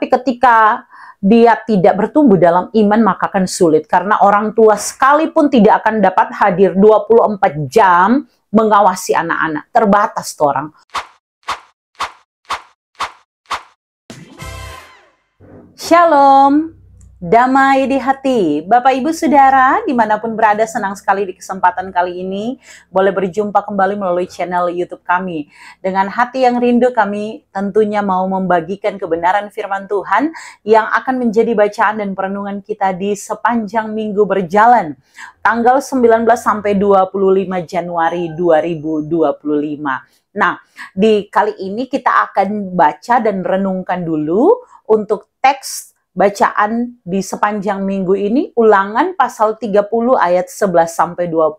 Tapi ketika dia tidak bertumbuh dalam iman, maka akan sulit. Karena orang tua sekalipun tidak akan dapat hadir 24 jam mengawasi anak-anak. Terbatas tuh orang. Shalom, damai di hati. Bapak Ibu Saudara, dimanapun berada, senang sekali di kesempatan kali ini boleh berjumpa kembali melalui channel YouTube kami. Dengan hati yang rindu, kami tentunya mau membagikan kebenaran firman Tuhan yang akan menjadi bacaan dan perenungan kita di sepanjang minggu berjalan, tanggal 19 sampai 25 Januari 2025. Nah, di kali ini kita akan baca dan renungkan dulu untuk teks bacaan di sepanjang minggu ini, Ulangan pasal 30 ayat 11 sampai 20,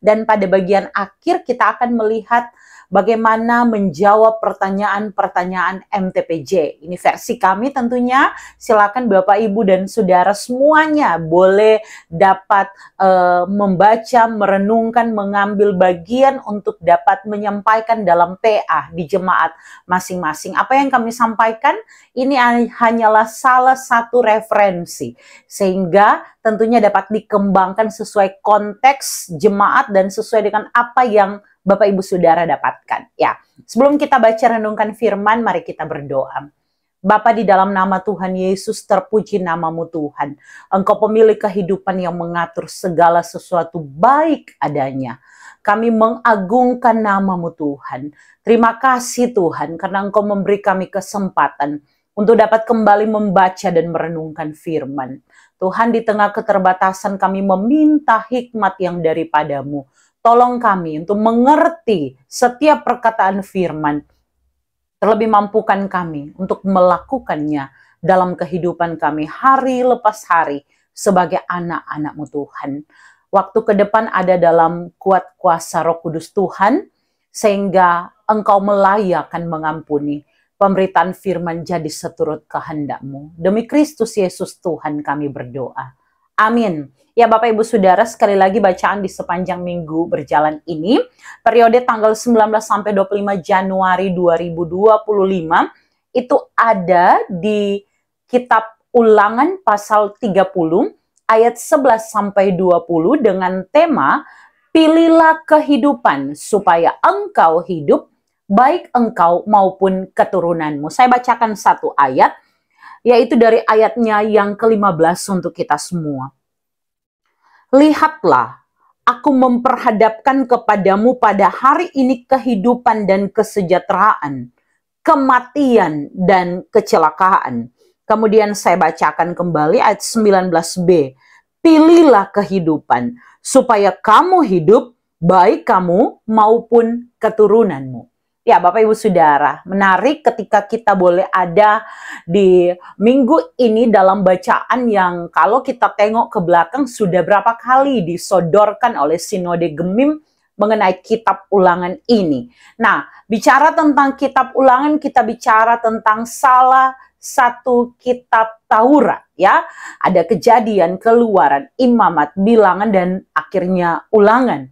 dan pada bagian akhir kita akan melihat bagaimana menjawab pertanyaan-pertanyaan MTPJ. Ini versi kami tentunya. Silakan Bapak, Ibu, dan Saudara semuanya boleh dapat membaca, merenungkan, mengambil bagian untuk dapat menyampaikan dalam PA di jemaat masing-masing. Apa yang kami sampaikan ini hanyalah salah satu referensi, sehingga tentunya dapat dikembangkan sesuai konteks jemaat dan sesuai dengan apa yang Bapak Ibu Saudara dapatkan. Ya, sebelum kita baca renungkan firman, mari kita berdoa. Bapa, di dalam nama Tuhan Yesus, terpuji namamu Tuhan. Engkau pemilik kehidupan yang mengatur segala sesuatu baik adanya. Kami mengagungkan namamu Tuhan. Terima kasih Tuhan, karena Engkau memberi kami kesempatan untuk dapat kembali membaca dan merenungkan firman. Tuhan, di tengah keterbatasan kami meminta hikmat yang daripadamu. Tolong kami untuk mengerti setiap perkataan firman. Terlebih mampukan kami untuk melakukannya dalam kehidupan kami hari lepas hari sebagai anak-anak-Mu Tuhan. Waktu ke depan ada dalam kuat kuasa Roh Kudus Tuhan, sehingga Engkau melayakan mengampuni. Pemberitaan firman jadi seturut kehendak-Mu. Demi Kristus Yesus Tuhan kami berdoa. Amin. Ya Bapak Ibu Saudara, sekali lagi bacaan di sepanjang minggu berjalan ini, periode tanggal 19 sampai 25 Januari 2025, itu ada di kitab Ulangan pasal 30 ayat 11 sampai 20 dengan tema Pilihlah kehidupan supaya engkau hidup, baik engkau maupun keturunanmu. Saya bacakan satu ayat, yaitu dari ayatnya yang ke-15 untuk kita semua. Lihatlah, aku memperhadapkan kepadamu pada hari ini kehidupan dan kesejahteraan, kematian dan kecelakaan. Kemudian saya bacakan kembali ayat 19b. Pilihlah kehidupan, supaya kamu hidup, baik kamu maupun keturunanmu. Ya Bapak Ibu Saudara, menarik ketika kita boleh ada di minggu ini dalam bacaan yang kalau kita tengok ke belakang sudah berapa kali disodorkan oleh Sinode Gemim mengenai kitab Ulangan ini. Nah, bicara tentang kitab Ulangan, kita bicara tentang salah satu kitab Taurat, ya. Ada Kejadian, Keluaran, Imamat, Bilangan, dan akhirnya Ulangan.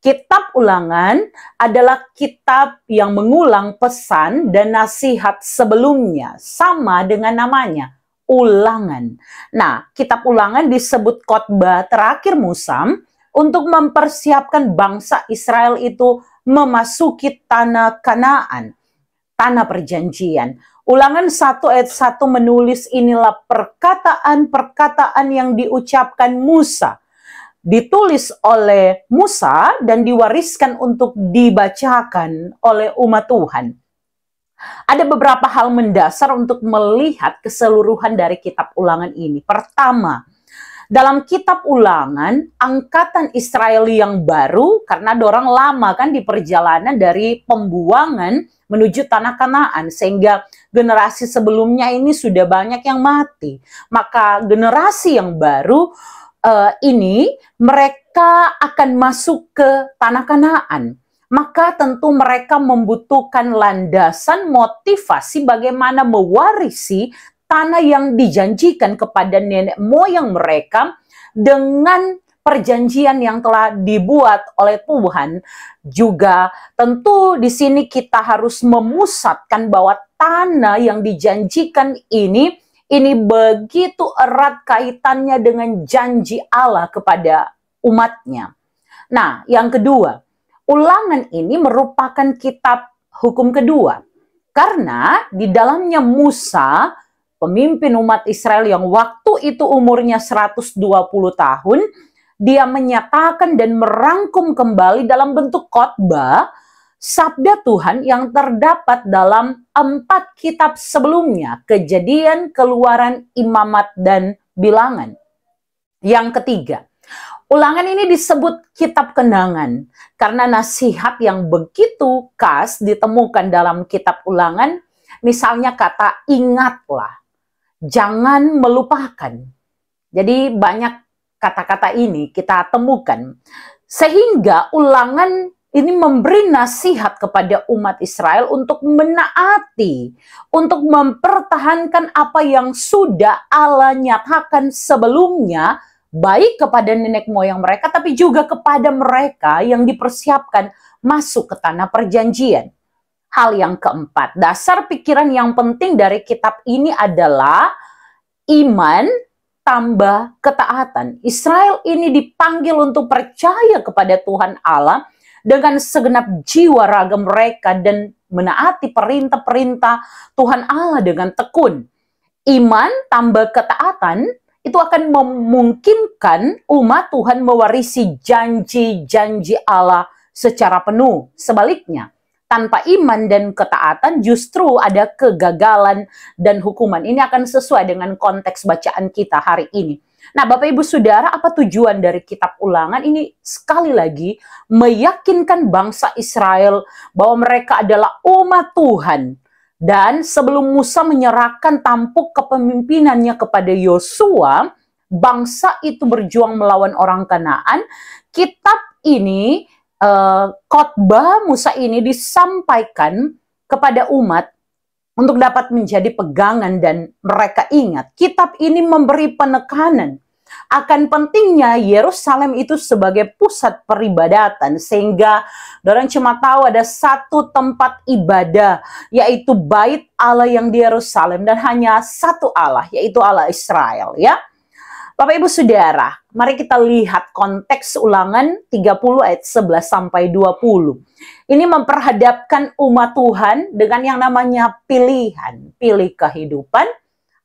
Kitab Ulangan adalah kitab yang mengulang pesan dan nasihat sebelumnya, sama dengan namanya, Ulangan. Nah, kitab Ulangan disebut khotbah terakhir Musa untuk mempersiapkan bangsa Israel itu memasuki tanah Kanaan, tanah perjanjian. Ulangan 1 ayat 1 menulis, inilah perkataan-perkataan yang diucapkan Musa, ditulis oleh Musa dan diwariskan untuk dibacakan oleh umat Tuhan. Ada beberapa hal mendasar untuk melihat keseluruhan dari kitab Ulangan ini. Pertama, dalam kitab Ulangan, angkatan Israel yang baru, karena dorang lama kan di perjalanan dari pembuangan menuju tanah Kanaan, sehingga generasi sebelumnya ini sudah banyak yang mati. Maka generasi yang baru ini mereka akan masuk ke tanah Kanaan, maka tentu mereka membutuhkan landasan motivasi bagaimana mewarisi tanah yang dijanjikan kepada nenek moyang mereka dengan perjanjian yang telah dibuat oleh Tuhan. Juga tentu di sini kita harus memusatkan bahwa tanah yang dijanjikan ini begitu erat kaitannya dengan janji Allah kepada umatnya. Nah, yang kedua, Ulangan ini merupakan kitab hukum kedua. Karena di dalamnya Musa, pemimpin umat Israel yang waktu itu umurnya 120 tahun, dia menyatakan dan merangkum kembali dalam bentuk khotbah sabda Tuhan yang terdapat dalam 4 kitab sebelumnya, Kejadian, Keluaran, Imamat, dan Bilangan. Yang ketiga, Ulangan ini disebut kitab kenangan karena nasihat yang begitu khas ditemukan dalam kitab Ulangan. Misalnya kata ingatlah, jangan melupakan. Jadi banyak kata-kata ini kita temukan. Sehingga Ulangan ini memberi nasihat kepada umat Israel untuk menaati, untuk mempertahankan apa yang sudah Allah nyatakan sebelumnya, baik kepada nenek moyang mereka, tapi juga kepada mereka yang dipersiapkan masuk ke tanah perjanjian. Hal yang keempat, dasar pikiran yang penting dari kitab ini adalah iman tambah ketaatan. Israel ini dipanggil untuk percaya kepada Tuhan Allah dengan segenap jiwa raga mereka dan menaati perintah-perintah Tuhan Allah dengan tekun. Iman tambah ketaatan itu akan memungkinkan umat Tuhan mewarisi janji-janji Allah secara penuh. Sebaliknya, tanpa iman dan ketaatan justru ada kegagalan dan hukuman. Ini akan sesuai dengan konteks bacaan kita hari ini. Nah, Bapak Ibu Saudara, apa tujuan dari kitab Ulangan ini? Sekali lagi, meyakinkan bangsa Israel bahwa mereka adalah umat Tuhan. Dan sebelum Musa menyerahkan tampuk kepemimpinannya kepada Yosua, bangsa itu berjuang melawan orang Kanaan. Kitab ini, khotbah Musa ini disampaikan kepada umat untuk dapat menjadi pegangan dan mereka ingat. Kitab ini memberi penekanan akan pentingnya Yerusalem itu sebagai pusat peribadatan, sehingga orang cuma tahu ada satu tempat ibadah, yaitu bait Allah yang di Yerusalem, dan hanya satu Allah, yaitu Allah Israel, ya. Bapak Ibu Saudara, mari kita lihat konteks Ulangan 30 ayat 11 sampai 20. Ini memperhadapkan umat Tuhan dengan yang namanya pilihan, pilih kehidupan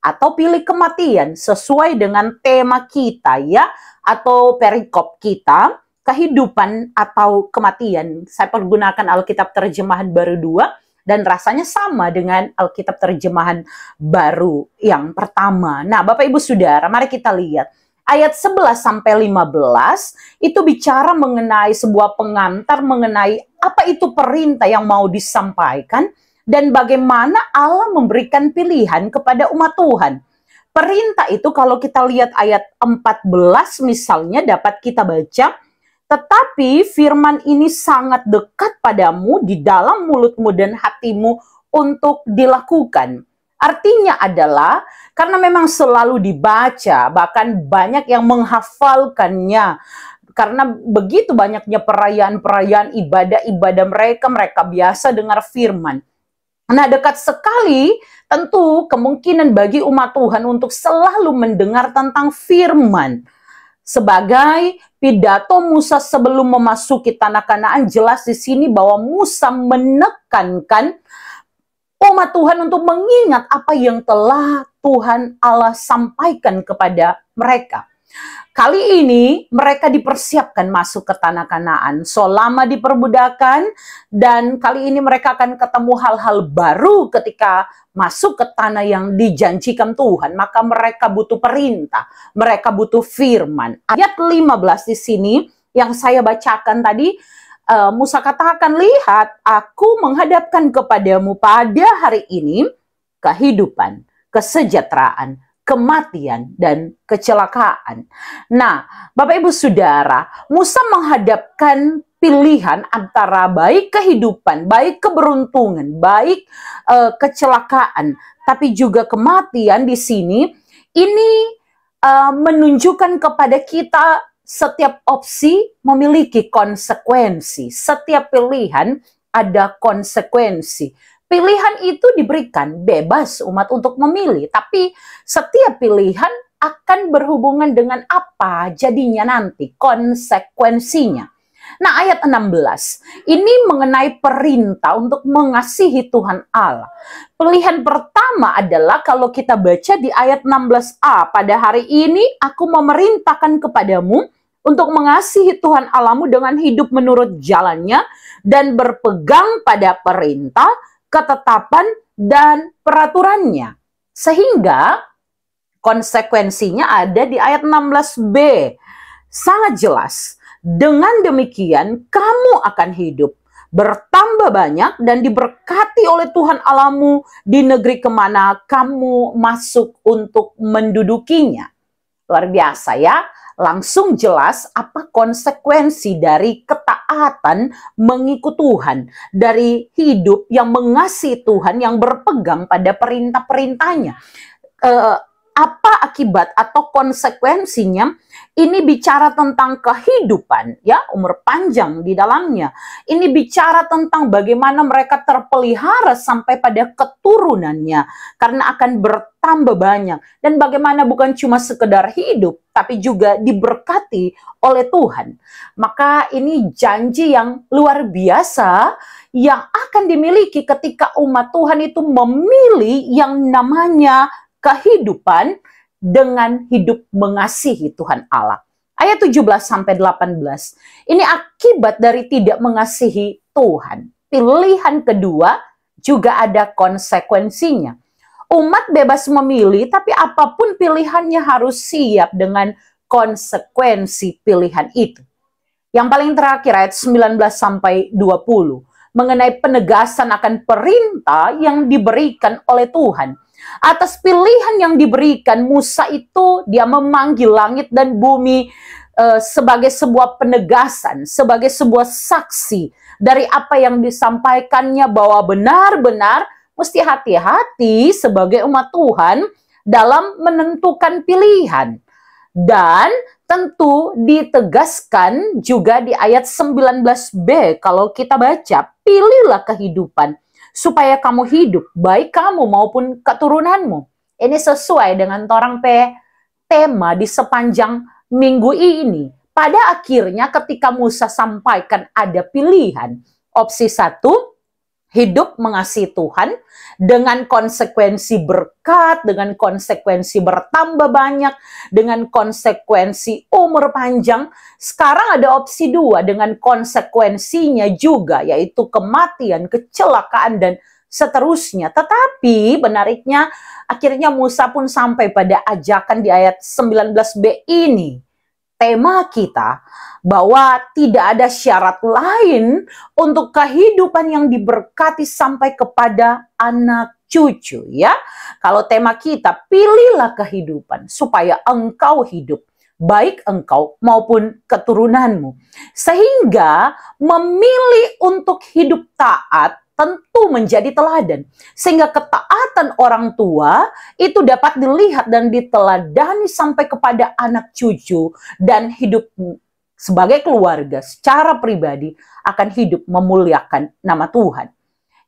atau pilih kematian, sesuai dengan tema kita, ya, atau perikop kita, kehidupan atau kematian. Saya pergunakan Alkitab Terjemahan Baru 2 dan rasanya sama dengan Alkitab Terjemahan Baru yang pertama. Nah, Bapak Ibu Saudara, mari kita lihat ayat 11 sampai 15 itu bicara mengenai sebuah pengantar mengenai apa itu perintah yang mau disampaikan dan bagaimana Allah memberikan pilihan kepada umat Tuhan. Perintah itu kalau kita lihat ayat 14 misalnya dapat kita baca, tetapi firman ini sangat dekat padamu di dalam mulutmu dan hatimu untuk dilakukan. Artinya adalah karena memang selalu dibaca, bahkan banyak yang menghafalkannya. Karena begitu banyaknya perayaan-perayaan ibadah-ibadah mereka biasa dengar firman. Nah, dekat sekali tentu kemungkinan bagi umat Tuhan untuk selalu mendengar tentang firman. Sebagai pidato Musa sebelum memasuki tanah Kanaan, jelas di sini bahwa Musa menekankan umat Tuhan untuk mengingat apa yang telah Tuhan Allah sampaikan kepada mereka. Kali ini mereka dipersiapkan masuk ke tanah Kanaan selama diperbudakan, dan kali ini mereka akan ketemu hal-hal baru ketika masuk ke tanah yang dijanjikan Tuhan. Maka mereka butuh perintah, mereka butuh firman. Ayat 15 di sini yang saya bacakan tadi, Musa katakan, lihat, aku menghadapkan kepadamu pada hari ini kehidupan, kesejahteraan, kematian, dan kecelakaan. Nah, Bapak Ibu Saudara, Musa menghadapkan pilihan antara baik kehidupan, baik keberuntungan, baik kecelakaan, tapi juga kematian di sini. Ini menunjukkan kepada kita setiap opsi memiliki konsekuensi. Setiap pilihan ada konsekuensi. Pilihan itu diberikan bebas umat untuk memilih, tapi setiap pilihan akan berhubungan dengan apa jadinya nanti, konsekuensinya. Nah, ayat 16 ini mengenai perintah untuk mengasihi Tuhan Allah. Pilihan pertama adalah kalau kita baca di ayat 16a, pada hari ini aku memerintahkan kepadamu untuk mengasihi Tuhan Allahmu dengan hidup menurut jalannya dan berpegang pada perintah, ketetapan, dan peraturannya. Sehingga konsekuensinya ada di ayat 16b. Sangat jelas. Dengan demikian kamu akan hidup, bertambah banyak dan diberkati oleh Tuhan Allahmu di negeri kemana kamu masuk untuk mendudukinya. Luar biasa ya. Langsung jelas apa konsekuensi dari ketaatan mengikut Tuhan. Dari hidup yang mengasihi Tuhan, yang berpegang pada perintah-perintahnya. Apa akibat atau konsekuensinya? Ini bicara tentang kehidupan, ya, umur panjang di dalamnya. Ini bicara tentang bagaimana mereka terpelihara sampai pada keturunannya, karena akan bertambah banyak. Dan bagaimana bukan cuma sekedar hidup, tapi juga diberkati oleh Tuhan. Maka ini janji yang luar biasa yang akan dimiliki ketika umat Tuhan itu memilih yang namanya kehidupan dengan hidup mengasihi Tuhan Allah. Ayat 17-18. Ini akibat dari tidak mengasihi Tuhan. Pilihan kedua juga ada konsekuensinya. Umat bebas memilih, tapi apapun pilihannya harus siap dengan konsekuensi pilihan itu. Yang paling terakhir ayat 19-20 mengenai penegasan akan perintah yang diberikan oleh Tuhan. Atas pilihan yang diberikan Musa itu, dia memanggil langit dan bumi sebagai sebuah penegasan, sebagai sebuah saksi dari apa yang disampaikannya, bahwa benar-benar mesti hati-hati sebagai umat Tuhan dalam menentukan pilihan. Dan tentu ditegaskan juga di ayat 19b kalau kita baca, pilihlah kehidupan supaya kamu hidup, baik kamu maupun keturunanmu. Ini sesuai dengan tema di sepanjang minggu ini. Pada akhirnya ketika Musa sampaikan ada pilihan. Opsi 1, hidup mengasihi Tuhan dengan konsekuensi berkat, dengan konsekuensi bertambah banyak, dengan konsekuensi umur panjang. Sekarang ada opsi 2 dengan konsekuensinya juga, yaitu kematian, kecelakaan, dan seterusnya. Tetapi menariknya akhirnya Musa pun sampai pada ajakan di ayat 19b ini. Tema kita bahwa tidak ada syarat lain untuk kehidupan yang diberkati sampai kepada anak cucu, ya. Kalau tema kita, pilihlah kehidupan supaya engkau hidup, baik engkau maupun keturunanmu. Sehingga memilih untuk hidup taat tentu menjadi teladan. Sehingga ketaatan orang tua itu dapat dilihat dan diteladani sampai kepada anak cucu, dan hidup sebagai keluarga secara pribadi akan hidup memuliakan nama Tuhan.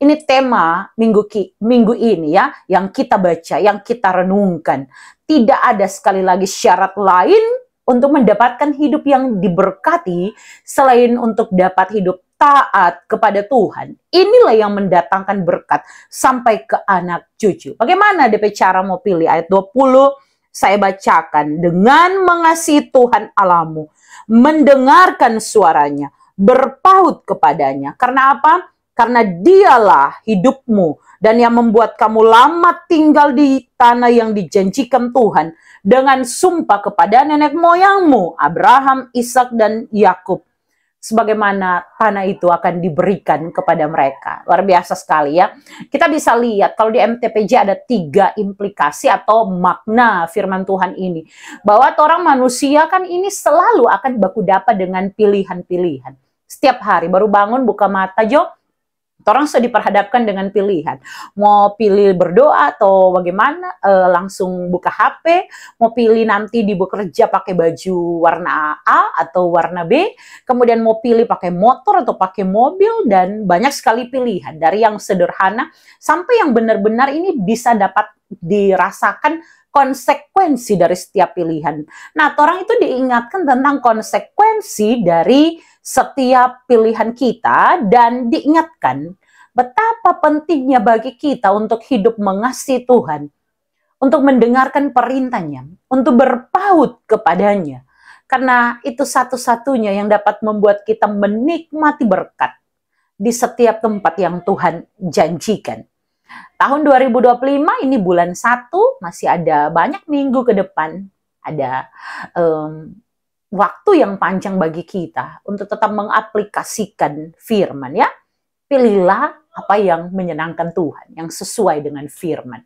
Ini tema minggu ini ya, yang kita baca, yang kita renungkan. Tidak ada sekali lagi syarat lain untuk mendapatkan hidup yang diberkati selain untuk dapat hidup taat kepada Tuhan. Inilah yang mendatangkan berkat sampai ke anak cucu. Bagaimana DP cara mau pilih? Ayat 20 saya bacakan. Dengan mengasihi Tuhan Allahmu, mendengarkan suaranya, berpaut kepadanya. Karena apa? Karena dialah hidupmu dan yang membuat kamu lama tinggal di tanah yang dijanjikan Tuhan dengan sumpah kepada nenek moyangmu, Abraham, Ishak, dan Yakub. Sebagaimana tanah itu akan diberikan kepada mereka. Luar biasa sekali ya. Kita bisa lihat kalau di MTPJ ada 3 implikasi atau makna firman Tuhan ini. Bahwa orang manusia kan ini selalu akan baku dapat dengan pilihan-pilihan. Setiap hari baru bangun buka mata, Jo, Orang sudah diperhadapkan dengan pilihan. Mau pilih berdoa atau bagaimana, langsung buka HP. Mau pilih nanti di bekerja pakai baju warna A atau warna B. Kemudian mau pilih pakai motor atau pakai mobil. Dan banyak sekali pilihan. Dari yang sederhana sampai yang benar-benar ini bisa dapat dirasakan konsekuensi dari setiap pilihan. Nah, orang itu diingatkan tentang konsekuensi dari setiap pilihan kita dan diingatkan betapa pentingnya bagi kita untuk hidup mengasihi Tuhan, untuk mendengarkan perintahnya, untuk berpaut kepadanya. Karena itu satu-satunya yang dapat membuat kita menikmati berkat di setiap tempat yang Tuhan janjikan. Tahun 2025 ini bulan 1, masih ada banyak minggu ke depan, ada waktu yang panjang bagi kita untuk tetap mengaplikasikan firman ya. Pilihlah apa yang menyenangkan Tuhan, yang sesuai dengan firman.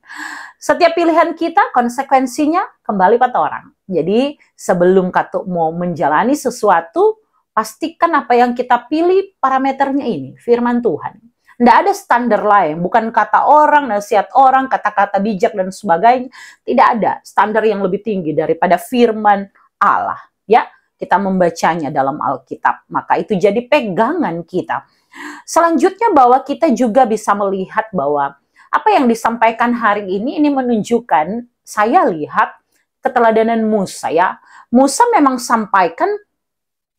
Setiap pilihan kita konsekuensinya kembali pada orang. Jadi sebelum kata mau menjalani sesuatu, pastikan apa yang kita pilih parameternya ini, firman Tuhan. Tidak ada standar lain, bukan kata orang, nasihat orang, kata-kata bijak dan sebagainya. Tidak ada standar yang lebih tinggi daripada firman Allah. Ya, kita membacanya dalam Alkitab, maka itu jadi pegangan kita. Selanjutnya bahwa kita juga bisa melihat bahwa apa yang disampaikan hari ini menunjukkan, saya lihat keteladanan Musa ya. Musa memang sampaikan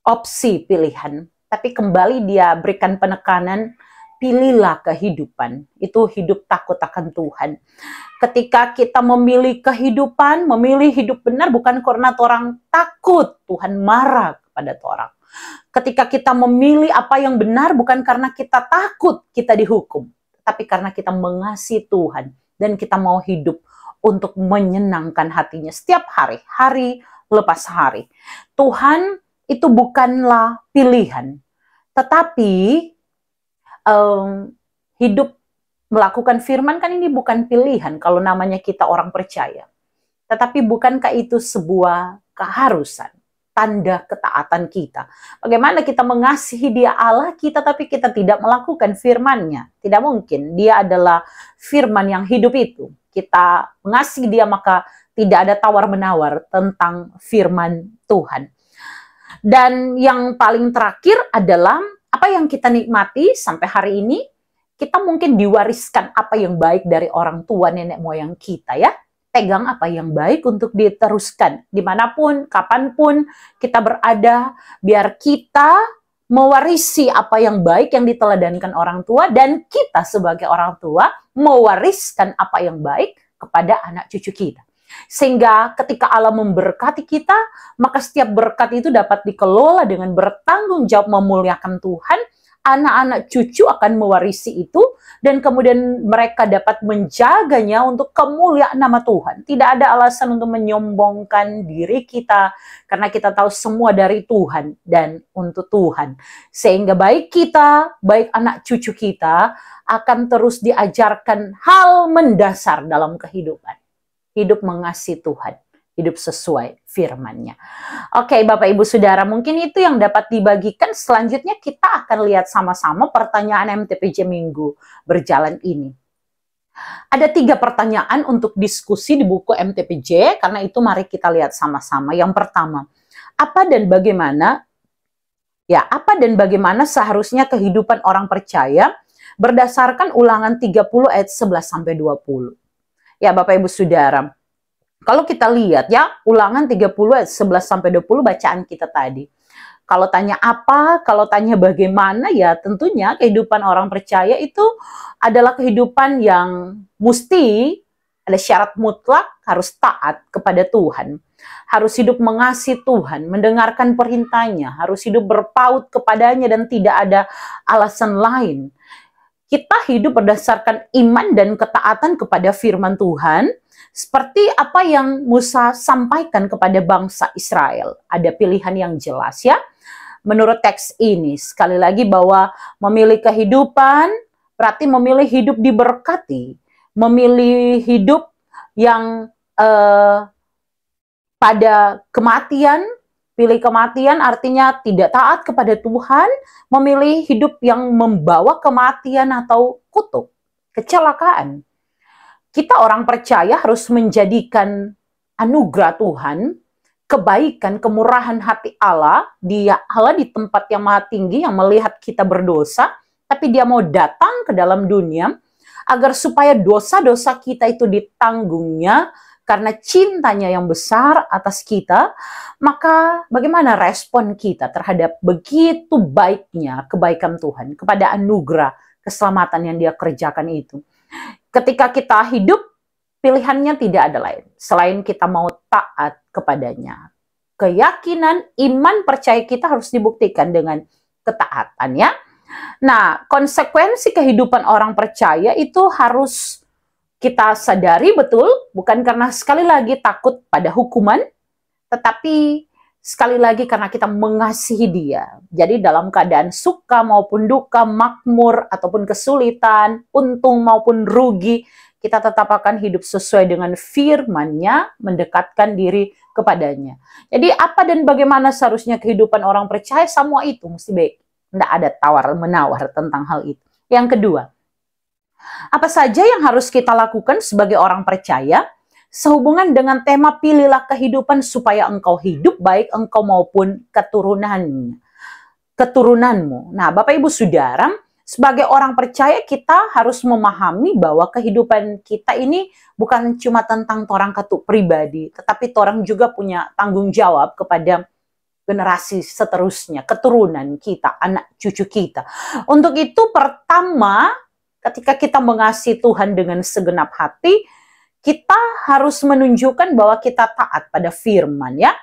opsi pilihan, tapi kembali dia berikan penekanan, pilihlah kehidupan, itu hidup takut akan Tuhan. Ketika kita memilih kehidupan, memilih hidup benar bukan karena orang takut Tuhan marah kepada orang. Ketika kita memilih apa yang benar bukan karena kita takut kita dihukum, tapi karena kita mengasihi Tuhan dan kita mau hidup untuk menyenangkan hatinya setiap hari, hari lepas hari. Tuhan itu bukanlah pilihan, tetapi hidup melakukan firman kan ini bukan pilihan kalau namanya kita orang percaya. Tetapi bukankah itu sebuah keharusan, tanda ketaatan kita? Bagaimana kita mengasihi Dia Allah kita tapi kita tidak melakukan firman-Nya? Tidak mungkin. Dia adalah firman yang hidup itu. Kita mengasihi Dia maka tidak ada tawar-menawar tentang firman Tuhan. Dan yang paling terakhir adalah apa yang kita nikmati sampai hari ini, kita mungkin diwariskan apa yang baik dari orang tua nenek moyang kita ya. Pegang apa yang baik untuk diteruskan. Dimanapun, kapanpun kita berada, biar kita mewarisi apa yang baik yang diteladankan orang tua, dan kita sebagai orang tua mewariskan apa yang baik kepada anak cucu kita. Sehingga ketika Allah memberkati kita, maka setiap berkat itu dapat dikelola dengan bertanggung jawab memuliakan Tuhan. Anak-anak cucu akan mewarisi itu dan kemudian mereka dapat menjaganya untuk kemuliaan nama Tuhan. Tidak ada alasan untuk menyombongkan diri kita karena kita tahu semua dari Tuhan dan untuk Tuhan. Sehingga baik kita, baik anak cucu kita akan terus diajarkan hal mendasar dalam kehidupan. Hidup mengasihi Tuhan, hidup sesuai firman-Nya. Oke, Bapak Ibu Saudara, mungkin itu yang dapat dibagikan. Selanjutnya kita akan lihat sama-sama pertanyaan MTPJ minggu berjalan ini. Ada 3 pertanyaan untuk diskusi di buku MTPJ, karena itu mari kita lihat sama-sama. Yang pertama, apa dan bagaimana seharusnya kehidupan orang percaya berdasarkan Ulangan 30 ayat 11-20. Ya Bapak Ibu Saudara, kalau kita lihat ya Ulangan 30 ayat 11-20 bacaan kita tadi. Kalau tanya apa, kalau tanya bagaimana, ya tentunya kehidupan orang percaya itu adalah kehidupan yang mesti ada syarat mutlak, harus taat kepada Tuhan. Harus hidup mengasihi Tuhan, mendengarkan perintahnya, harus hidup berpaut kepadanya dan tidak ada alasan lain. Kita hidup berdasarkan iman dan ketaatan kepada firman Tuhan, seperti apa yang Musa sampaikan kepada bangsa Israel. Ada pilihan yang jelas ya, menurut teks ini. Sekali lagi bahwa memilih kehidupan, berarti memilih hidup diberkati. Memilih hidup yang pada kematian, Pilih kematian artinya tidak taat kepada Tuhan, memilih hidup yang membawa kematian atau kutuk, kecelakaan. Kita orang percaya harus menjadikan anugerah Tuhan, kebaikan, kemurahan hati Allah, Dia Allah di tempat yang maha tinggi yang melihat kita berdosa, tapi Dia mau datang ke dalam dunia agar supaya dosa-dosa kita itu ditanggungnya karena cintanya yang besar atas kita. Maka bagaimana respon kita terhadap begitu baiknya kebaikan Tuhan, kepada anugerah keselamatan yang Dia kerjakan itu? Ketika kita hidup, pilihannya tidak ada lain selain kita mau taat kepadanya. Keyakinan, iman, percaya kita harus dibuktikan dengan ketaatan, ya. Nah, konsekuensi kehidupan orang percaya itu harus kita sadari betul, bukan karena sekali lagi takut pada hukuman, tetapi sekali lagi karena kita mengasihi Dia. Jadi dalam keadaan suka maupun duka, makmur ataupun kesulitan, untung maupun rugi, kita tetap akan hidup sesuai dengan firman-Nya, mendekatkan diri kepadanya. Jadi apa dan bagaimana seharusnya kehidupan orang percaya, semua itu mesti baik. Tidak ada tawar-menawar tentang hal itu. Yang kedua, apa saja yang harus kita lakukan sebagai orang percaya sehubungan dengan tema pilihlah kehidupan supaya engkau hidup baik engkau maupun keturunanmu. Nah, Bapak Ibu Saudara, sebagai orang percaya kita harus memahami bahwa kehidupan kita ini bukan cuma tentang torang katu pribadi, tetapi torang juga punya tanggung jawab kepada generasi seterusnya, keturunan kita, anak cucu kita. Untuk itu pertama, ketika kita mengasihi Tuhan dengan segenap hati, kita harus menunjukkan bahwa kita taat pada firman, ya.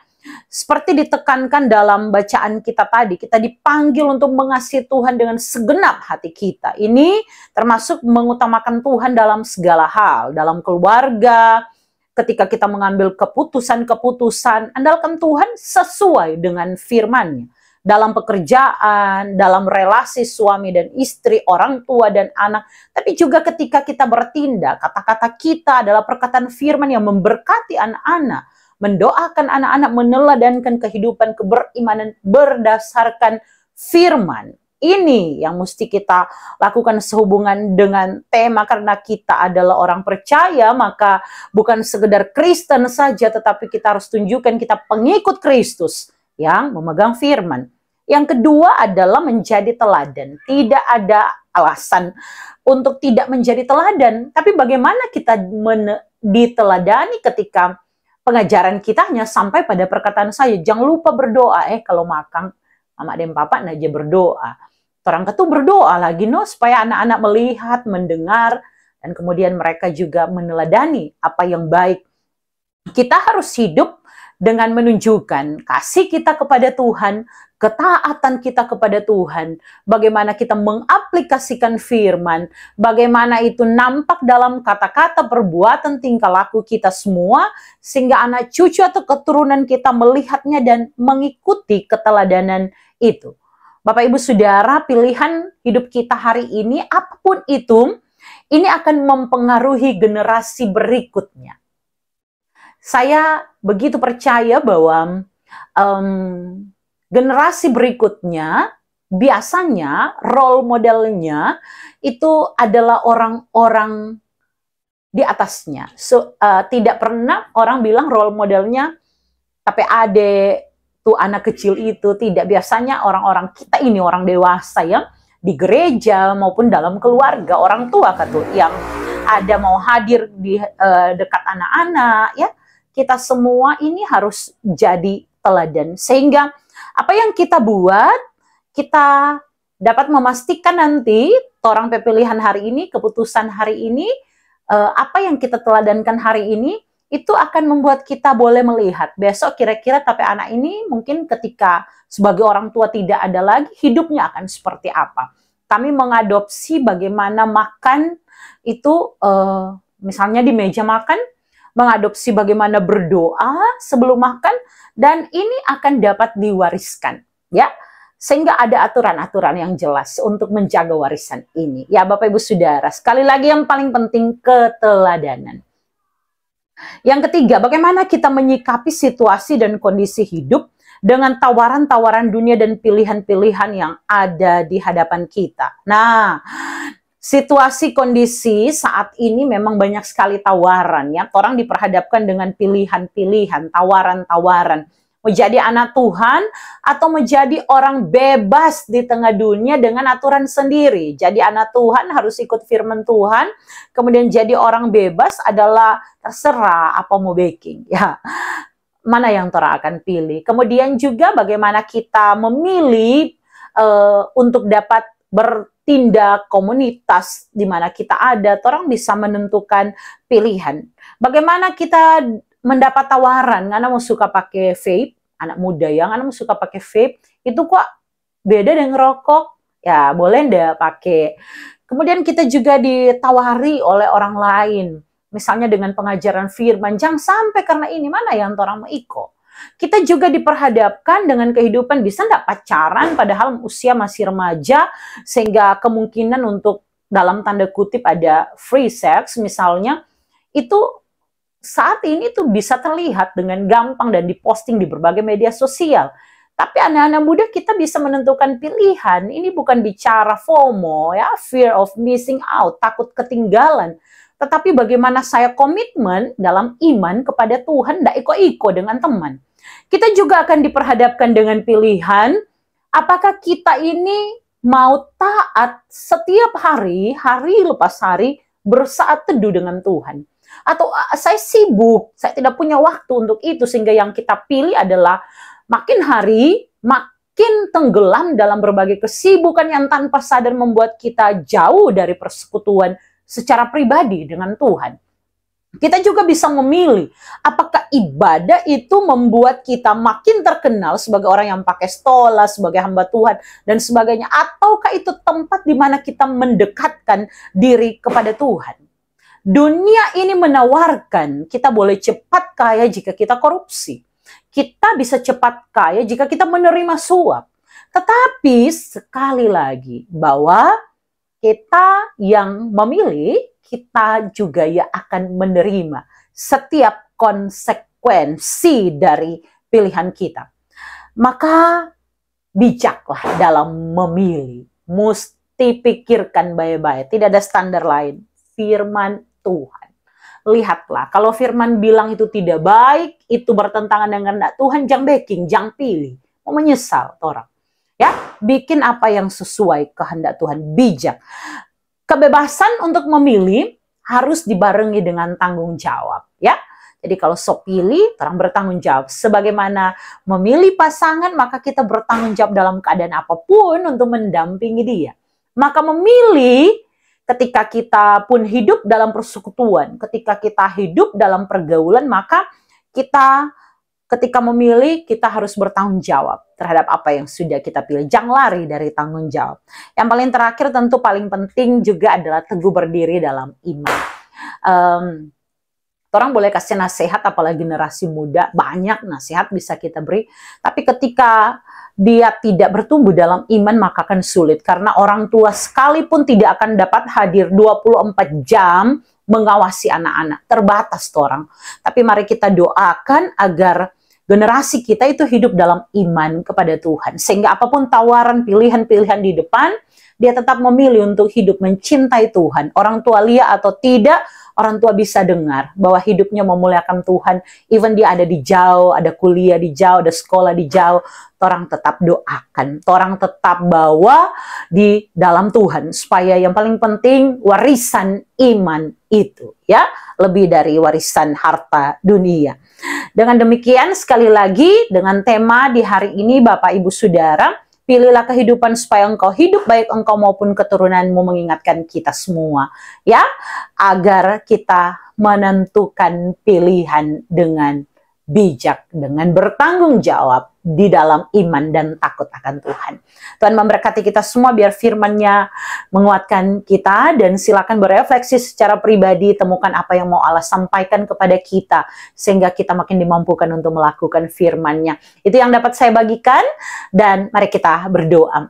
Seperti ditekankan dalam bacaan kita tadi, kita dipanggil untuk mengasihi Tuhan dengan segenap hati kita. Ini termasuk mengutamakan Tuhan dalam segala hal, dalam keluarga, ketika kita mengambil keputusan-keputusan, andalkan Tuhan sesuai dengan firman-Nya. Dalam pekerjaan, dalam relasi suami dan istri, orang tua dan anak, tapi juga ketika kita bertindak, kata-kata kita adalah perkataan firman yang memberkati anak-anak, mendoakan anak-anak, meneladankan kehidupan keberimanan berdasarkan firman. Ini yang mesti kita lakukan sehubungan dengan tema, karena kita adalah orang percaya, maka bukan sekedar Kristen saja, tetapi kita harus tunjukkan kita pengikut Kristus yang memegang firman. Yang kedua adalah menjadi teladan. Tidak ada alasan untuk tidak menjadi teladan, tapi bagaimana kita diteladani ketika pengajaran kita hanya sampai pada perkataan saya, jangan lupa berdoa. Kalau makan, mama dan papa aja berdoa. Orang ketu berdoa lagi, supaya anak-anak melihat, mendengar, dan kemudian mereka juga meneladani apa yang baik. Kita harus hidup dengan menunjukkan kasih kita kepada Tuhan, ketaatan kita kepada Tuhan, bagaimana kita mengaplikasikan firman, bagaimana itu nampak dalam kata-kata, perbuatan, tingkah laku kita semua, sehingga anak cucu atau keturunan kita melihatnya dan mengikuti keteladanan itu. Bapak Ibu Saudara, pilihan hidup kita hari ini, apapun itu, ini akan mempengaruhi generasi berikutnya. Saya begitu percaya bahwa generasi berikutnya biasanya role modelnya itu adalah orang-orang di atasnya. Tidak pernah orang bilang role modelnya tapi adik tuh anak kecil itu, tidak. Biasanya orang-orang kita ini orang dewasa yang di gereja maupun dalam keluarga, orang tua yang ada mau hadir di dekat anak-anak, ya. Kita semua ini harus jadi teladan, sehingga apa yang kita buat, kita dapat memastikan nanti orang pilihan hari ini, keputusan hari ini, apa yang kita teladankan hari ini, itu akan membuat kita boleh melihat besok kira-kira tapi anak ini mungkin ketika sebagai orang tua tidak ada lagi, hidupnya akan seperti apa. Kami mengadopsi bagaimana makan itu, misalnya di meja makan, mengadopsi bagaimana berdoa sebelum makan, dan ini akan dapat diwariskan, ya, sehingga ada aturan-aturan yang jelas untuk menjaga warisan ini, ya Bapak Ibu Saudara. Sekali lagi yang paling penting, keteladanan. Yang ketiga, bagaimana kita menyikapi situasi dan kondisi hidup dengan tawaran-tawaran dunia dan pilihan-pilihan yang ada di hadapan kita. Nah, situasi kondisi saat ini memang banyak sekali tawaran ya. Orang diperhadapkan dengan pilihan-pilihan, tawaran-tawaran. Menjadi anak Tuhan atau menjadi orang bebas di tengah dunia dengan aturan sendiri. Jadi anak Tuhan harus ikut firman Tuhan, kemudian jadi orang bebas adalah terserah apa mau baking ya. Mana yang Tora akan pilih. Kemudian juga bagaimana kita memilih untuk dapat bertindak komunitas di mana kita ada. Orang bisa menentukan pilihan. Bagaimana kita mendapat tawaran, karena mau suka pakai vape, anak muda yang anak mau suka pakai vape, itu kok beda dengan rokok, ya boleh ndak pakai. Kemudian kita juga ditawari oleh orang lain, misalnya dengan pengajaran firman, jangan sampai karena ini, mana yang orang mau ikut. Kita juga diperhadapkan dengan kehidupan, bisa ndak pacaran padahal usia masih remaja, sehingga kemungkinan untuk dalam tanda kutip ada free sex misalnya, itu saat ini tuh bisa terlihat dengan gampang dan diposting di berbagai media sosial. Tapi anak-anak muda kita bisa menentukan pilihan. Ini bukan bicara FOMO ya, fear of missing out, takut ketinggalan. Tetapi bagaimana saya komitmen dalam iman kepada Tuhan, tidak iko-iko dengan teman. Kita juga akan diperhadapkan dengan pilihan, apakah kita ini mau taat setiap hari, hari lepas hari, bersaat teduh dengan Tuhan. Atau saya sibuk, saya tidak punya waktu untuk itu, sehingga yang kita pilih adalah makin hari makin tenggelam dalam berbagai kesibukan yang tanpa sadar membuat kita jauh dari persekutuan secara pribadi dengan Tuhan. Kita juga bisa memilih apakah ibadah itu membuat kita makin terkenal sebagai orang yang pakai stola, sebagai hamba Tuhan dan sebagainya, ataukah itu tempat di mana kita mendekatkan diri kepada Tuhan. Dunia ini menawarkan kita boleh cepat kaya jika kita korupsi. Kita bisa cepat kaya jika kita menerima suap. Tetapi sekali lagi bahwa kita yang memilih, kita juga ya akan menerima setiap konsekuensi dari pilihan kita. Maka bijaklah dalam memilih. Mesti pikirkan baik-baik. Tidak ada standar lain. Firman Tuhan. Lihatlah, kalau firman bilang itu tidak baik, itu bertentangan dengan kehendak Tuhan, jangan backing, jangan pilih. Mau menyesal orang. Ya, bikin apa yang sesuai kehendak Tuhan, bijak. Kebebasan untuk memilih harus dibarengi dengan tanggung jawab, ya. Jadi kalau sok pilih, orang bertanggung jawab. Sebagaimana memilih pasangan, maka kita bertanggung jawab dalam keadaan apapun untuk mendampingi dia. Maka memilih ketika kita pun hidup dalam persekutuan, ketika kita hidup dalam pergaulan, maka kita ketika memilih, kita harus bertanggung jawab terhadap apa yang sudah kita pilih. Jangan lari dari tanggung jawab. Yang paling terakhir tentu paling penting juga adalah teguh berdiri dalam iman. Orang boleh kasih nasihat, apalagi generasi muda, banyak nasihat bisa kita beri. Tapi ketika dia tidak bertumbuh dalam iman, maka akan sulit. Karena orang tua sekalipun tidak akan dapat hadir 24 jam mengawasi anak-anak. Terbatas orang. Tapi mari kita doakan agar generasi kita itu hidup dalam iman kepada Tuhan. Sehingga apapun tawaran, pilihan-pilihan di depan, dia tetap memilih untuk hidup mencintai Tuhan. Orang tua lihat atau tidak, orang tua bisa dengar bahwa hidupnya memuliakan Tuhan. Even dia ada di jauh, ada kuliah di jauh, ada sekolah di jauh, orang tetap doakan. Orang tetap bawa di dalam Tuhan. Supaya yang paling penting warisan iman itu, ya, lebih dari warisan harta dunia. Dengan demikian sekali lagi dengan tema di hari ini Bapak Ibu Saudara, pilihlah kehidupan supaya engkau hidup baik engkau maupun keturunanmu, mengingatkan kita semua ya, agar kita menentukan pilihan dengan bijak, dengan bertanggung jawab di dalam iman dan takut akan Tuhan. Tuhan memberkati kita semua, biar firman-Nya menguatkan kita, dan silakan berefleksi secara pribadi, temukan apa yang mau Allah sampaikan kepada kita sehingga kita makin dimampukan untuk melakukan firman-Nya. Itu yang dapat saya bagikan, dan mari kita berdoa.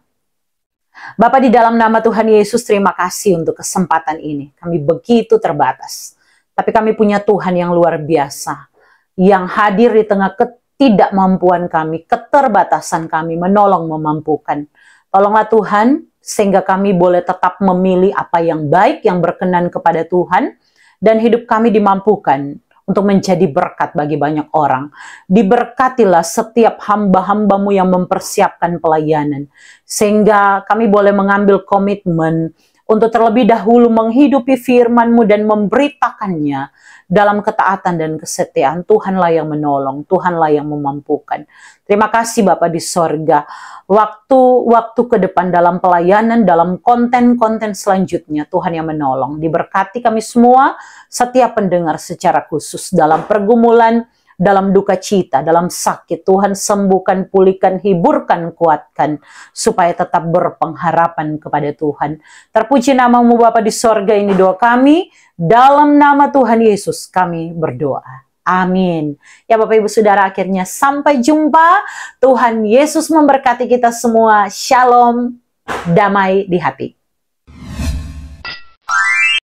Bapa, di dalam nama Tuhan Yesus, terima kasih untuk kesempatan ini. Kami begitu terbatas, tapi kami punya Tuhan yang luar biasa, yang hadir di tengah ketidakmampuan kami, keterbatasan kami, menolong memampukan. Tolonglah Tuhan, sehingga kami boleh tetap memilih apa yang baik, yang berkenan kepada Tuhan, dan hidup kami dimampukan untuk menjadi berkat bagi banyak orang. Diberkatilah setiap hamba-hambamu yang mempersiapkan pelayanan, sehingga kami boleh mengambil komitmen untuk terlebih dahulu menghidupi firman-Mu dan memberitakannya dalam ketaatan dan kesetiaan. Tuhanlah yang menolong, Tuhanlah yang memampukan. Terima kasih Bapa di sorga. Waktu ke depan dalam pelayanan, dalam konten-konten selanjutnya, Tuhan yang menolong. Diberkati kami semua, setiap pendengar secara khusus dalam pergumulan, dalam duka cita, dalam sakit. Tuhan sembuhkan, pulihkan, hiburkan, kuatkan, supaya tetap berpengharapan kepada Tuhan. Terpuji namamu Bapa di sorga, ini doa kami, dalam nama Tuhan Yesus kami berdoa. Amin. Ya Bapak Ibu Saudara, akhirnya sampai jumpa. Tuhan Yesus memberkati kita semua. Shalom, damai di hati.